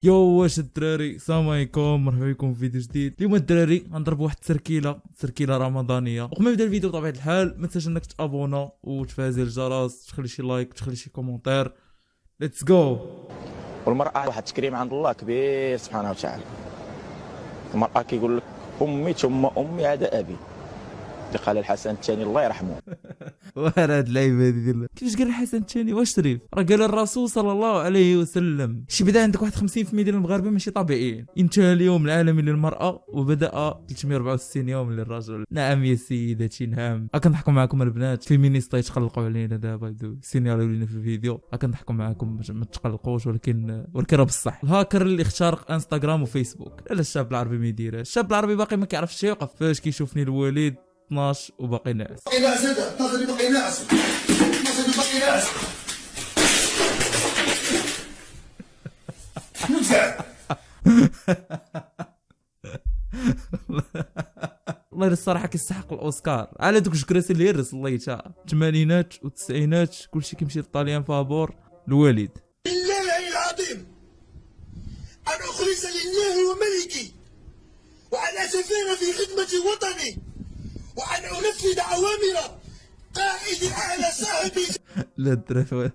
يو واش الدراري، السلام عليكم، مرحبا بكم في فيديو جديد. اليوم الدراري غنضرب واحد التركيله رمضانيه. وقبل ما نبدا الفيديو بطبيعه الحال ما تنساش انك تابونا وتفعل الجرس، تخلي شي لايك وتخلي شي كومونتير. ليتس جو. والمرأة واحد التكريم عند الله كبير سبحانه وتعالى. المرأة كيقول لك أمي ثم أمي هذا أبي، اللي قال الحسن الثاني الله يرحمه. وهاد اللعيبه هادي ديال كيفاش قال الحسن الثاني؟ واش شريف راه قال الرسول صلى الله عليه وسلم شي بدا عندك واحد 50% ديال المغاربه ماشي طبيعيين. انتهى اليوم العالمي للمراه وبدا 364 يوم للرجل. نعم يا سيدتي نعم. كنضحكوا معكم البنات فيمينيستات يتقلقوا علينا دابا سينيالوا لينا في الفيديو. كنضحكوا معكم ما تقلقوش، ولكن راه بصح. الهاكر اللي اخترق انستغرام وفيسبوك. لا الشاب العربي ما يديرها. الشاب العربي باقي ما كيعرفش يوقف فاش كيشوفني الوالد 12 وباقي ناعس. باقي ناعس هذا 12 باقي ناعس 12 باقي ناعس. نفع والله الصراحه كيستحق الاوسكار على دوك الكراسي اللي هرس الله يتا. الثمانينات والتسعينات كلشي كيمشي للطاليان فابور. الوالد بالله العلي العظيم أن أخلص لله وملكي وأن أسافر في خدمة وطني وأن أنفذ أوامر قائد الأعلى صاحبي. لا الدراري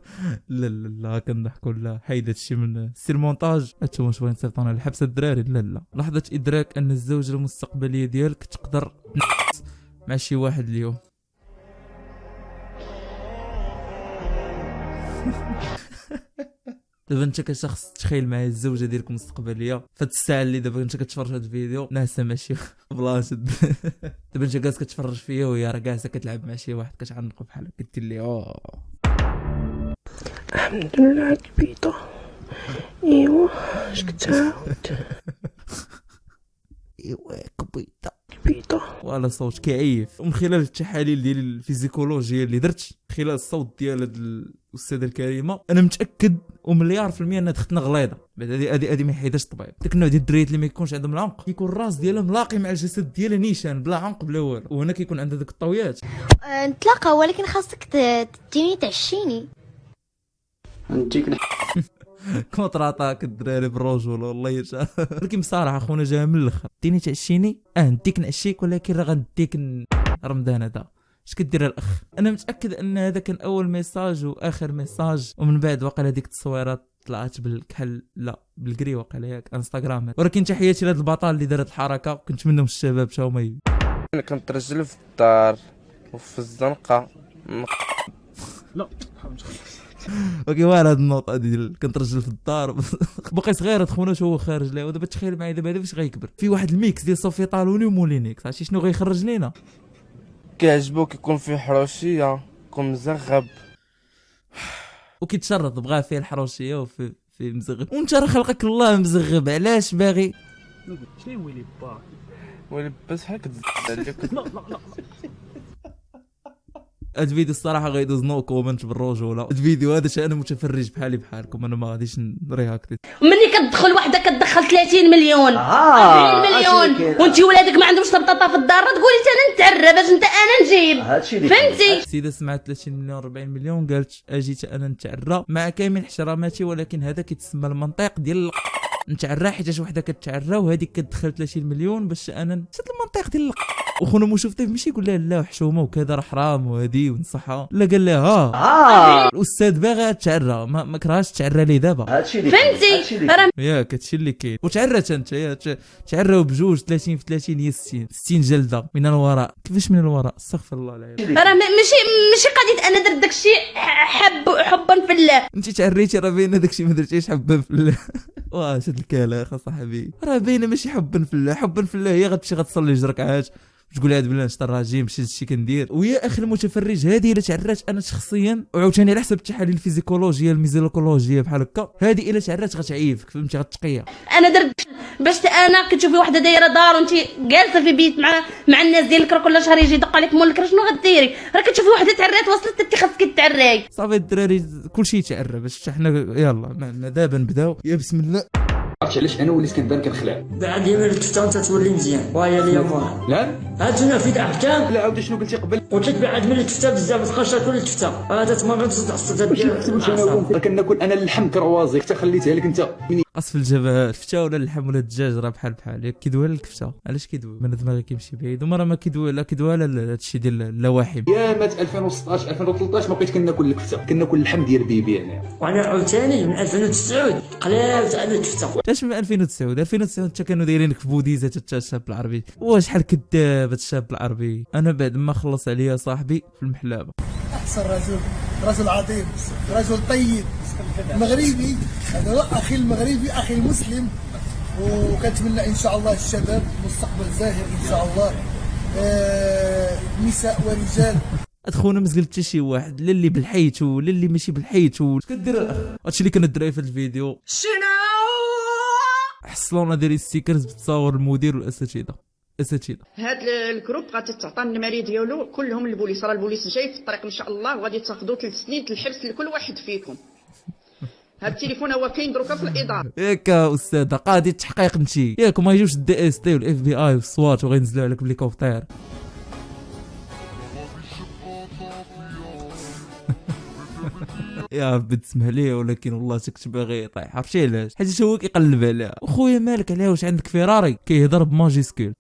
لا كنضحكوا. لا حيد هادشي من سير مونتاج. هانتوما شويه نصيفطونا للحبس الدراري. لا لحظه ادراك ان الزوجه المستقبليه ديالك تقدر تنعس مع شي واحد اليوم. دابا انت كشخص تخيل معايا الزوجه ديالك المستقبليه فهاد الساعه اللي دابا انت كتفرج هاد الفيديو ناعسه مع شي بلاصه. دابا انت جالس كتفرج فيا وهي راه جالسه كتلعب مع شي واحد كتعنقو بحال هكا. قلت لي الحمد لله كبيطة. ايوا اش كتعاود؟ ايوا كبيطه كبيطة وعلى صوت كيعيف. ومن خلال التحاليل ديال الفيزيكولوجيه اللي درت خلال الصوت ديال هاد الاستاذه الكريمه انا متاكد ومليار في المية انها تختنا غليظه. بعد هذه ما يحيدش طبيب. داك النوع ديال الدريات اللي ما يكونش عندهم العنق كيكون الراس ديالها ملاقي مع الجسد ديالها نيشان بلا عنق بلا والو. وهنا كيكون عندها ديك الطويات. نتلاقى ولكن خاصك تجيني تعشيني. نديك كونتراطاك الدراري بالرجوله والله يشاء. ولكن بصراحه خونا جا من الاخر. ديني تعشيني نديك نعشيك، ولكن راه غنديك رمضان هذا. اش كدير الاخ؟ انا متاكد ان هذا كان اول ميساج واخر ميساج، ومن بعد واقيلا هذيك التصويرات طلعت بالكحل لا بالكري واقيلا ياك انستغرام. ولكن تحياتي لهاد البطل اللي دارت الحركه. كنت منهم الشباب تا هما انا كنترجل في الدار وفي الزنقه. اوكي واه هاد النقطه ديال كنترجل في الدار. باقي صغير خونا هو خارج له. ودابا تخيل معايا دابا هذا فاش غيكبر في واحد الميكس ديال صوفي طالوني ومولينيكس. عرفتي شنو غيخرج لينا؟ كيعجبو كيكون فيه حروشيه كون مزغب وكيتشرط بغا فيه الحروشيه وفي مزغب. وانت راه خلقك الله مزغب، علاش باغي؟ شنو ويلي با ويلي بس حال كتزعل. لا هاد الفيديو الصراحه غيدوز نو كومنت بالرجوله. الفيديو هذا انا متفرج بحالي بحالكم، انا ما غاديش نرياكتي. ملي كتدخل وحده كتدخل 30 مليون 40 مليون وانتي ولادك ما عندهمش طبطاطا في الدار تقولي انا نتعرى باش انت انا نجيب. فهمتي؟ السيده سمعت 30 مليون 40 مليون قالت اجيت انا نتعرى مع كامل احتراماتي، ولكن هذا كيتسمى المنطق ديال نتعرى حيت وحده كتعرى وهذيك كتدخل 30 مليون باش انا نشد المنطق ديال وخونا مشوف طيف ماشي يقول لها لا وحشومه وكذا راه حرام وهذه ونصحها. لا قال لها الاستاذ باغي تعرى ما كرهاش تعرى لي دابا. فهمتي؟ راه ياك هادشي اللي كاين. وتعرات انت تعراو بجوج 30 في 30 هي 60 جلده من الوراء. كيفاش من الوراء؟ استغفر الله العظيم. راه ماشي قضيه انا درت داكشي حبا في الله. انت تعريتي راه باين داكشي ما درتيش حبا في الله. واه شد الكلاخ اصاحبي راه باينه ماشي حبا في الله. حبا في الله هي غتمشي غتصلي جوج ركعات تقول هاد بالله نشط الراجيم ماشي هادشي كندير. ويا اخي المتفرج هذه الا تعرات انا شخصيا وعاوتاني على حسب التحاليل الفيزيكولوجيه الميزولوجيه بحال هكا هذه الا تعرات غتعيفك فهمتي غتقيا. انا درت باش انا كتشوفي وحده دايره دار وانت جالسه في بيت مع الناس ديالك راه كل شهر يجي يدق عليك مولك راه شنو غديري؟ راه كتشوفي وحده تعرات وصلت انت خاصك تعراي. صافي الدراري كلشي يتعرى باش حنا يلا دابا نبداو. يا بسم الله. عرفتي علاش انا وليت كنبان كنخلع؟ بعد يمين الكفته وانت تولي مزيان وهي ليا فرح. لا هاتنا فيك احكام. لا عاود شنو قلتي قبل؟ قلت لك بعد من الكفته بزاف ما تبقاش تاكل الكفته. هذا تما غنزيد عصا ديال كناكل انا اللحم كروازي حتى خليتها لك انت. قصف الجبهة الفتة ولا اللحم ولا الدجاج راه بحال بحال كيدوي على الكفتة. علاش كيدوي؟ من دماغي كيمشي بعيد ومرة ما كيدوي لا كيدوي على هادشي ديال اللواحم. يا مات 2016 2013 ما بقيت كناكل الكفته، كناكل اللحم ديال بيبي انا. وانا عاوتاني من 2009 قلاوت على الكفته. علاش من 2009 حتى كانوا دايرينك في بوديزه حتى الشاب العربي. شحال كذاب هاد الشاب العربي. انا بعد ما خلص عليا صاحبي في المحلابه. احسن رجل عظيم، رجل طيب مغربي، هذا هو اخي المغربي، اخي المسلم، وكنتمنى ان شاء الله الشباب مستقبل زاهر ان شاء الله، نساء ورجال. ادخونا ما زقلت حتى شي واحد، لا اللي بالحيت ولا اللي ماشي بالحيت. اش كدير هادشي اللي كندير في الفيديو. شنو حصلونا دايرين ستيكرز بتصاور المدير والاساتذه. هاد الجروب غادي تعطى النمري ديالو كلهم للبوليس. راه البوليس جاي في الطريق ان شاء الله وغادي تاخذوا 3 سنين الحبس لكل واحد فيكم. هاد التليفون هو كاين دروكا في الاداره. ياك استاذه قاضي التحقيق انت ياك ما يجوش الدي اس تي والاف بي اي والسوات وغينزلوا عليك بالهليكوبتر. يا ربي تسمح لي ولكن والله كنت باغي يطيح. عرفتي علاش؟ حيت هو كيقلب عليها. خويا مالك عليها واش عندك فيراري؟ كيهضر بماجيسكول.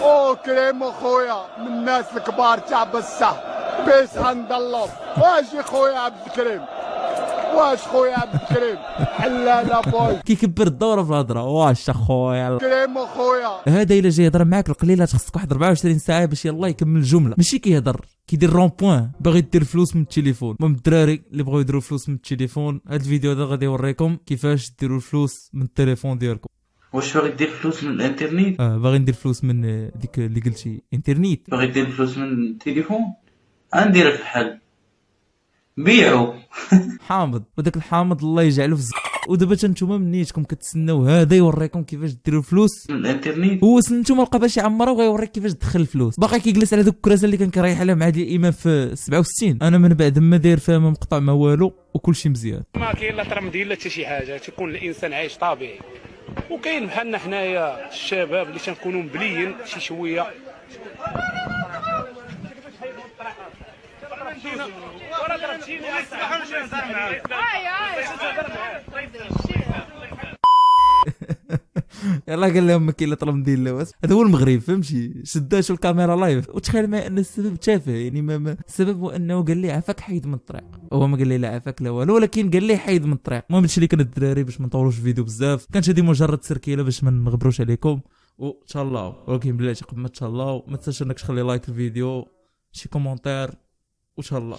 او كريم خويا من الناس الكبار تاع بصح بيس عند الله. واش يا خويا عبد الكريم؟ واش خويا عبد الكريم؟ حلاله بوي كيكبر الدوره في الهضره. واش اخويا كريم خويا هذا الا جاي يهضر معاك القليله خصك واحد 24 ساعه باش يلاه يكمل الجمله. ماشي كيهضر كيدير رون بوين باغي دير فلوس من التليفون. المهم الدراري اللي بغاو يديروا فلوس من التليفون هذا الفيديو هذا غادي يوريكم كيفاش ديروا الفلوس من التليفون ديالكم. واش باغي دير فلوس من الانترنت؟ باغي ندير فلوس من ديك اللي قلتي انترنيت. باغي دير فلوس من التليفون؟ غندير لك الحل، بيعو. حامض وداك الحامض الله يجعله في ودابا نتوما منيتكم كتسناو هذا يوريكم كيفاش ديروا فلوس من الانترنت. هو نتوما لقى باش يعمرها وغيوريك كيفاش تدخل الفلوس. باقي كيجلس على دوك الكراسه اللي كان كيريح عليها مع عادل امام في 67. انا من بعد ما داير فيها ما مقطع ما والو وكلشي مزيان. ما كاين لا ترمديل لا حتى شي حاجه، تيكون الانسان عايش طبيعي. وكاين بحالنا حنايا الشباب اللي تنكونوا مبليين شي شويه. يلا قال لهم ما كاين لا طلب ندير له. هذا هو المغرب فهمتي. شداش الكاميرا لايف وتخيل معايا ان السبب تافه. يعني ما السبب هو انه قال لي عافاك حيد من الطريق. هو ما قال لي لا عافاك لا والو ولكن قال لي حيد من الطريق. المهم هادشي اللي كان الدراري باش ما نطولوش الفيديو بزاف. كانت هذه مجرد تسركيله باش ما نغبروش عليكم وان شاء الله. ولكن بلاتي قبل ما تهلاو ما تنساش انك تخلي لايك الفيديو شي كومونتير وان شاء الله.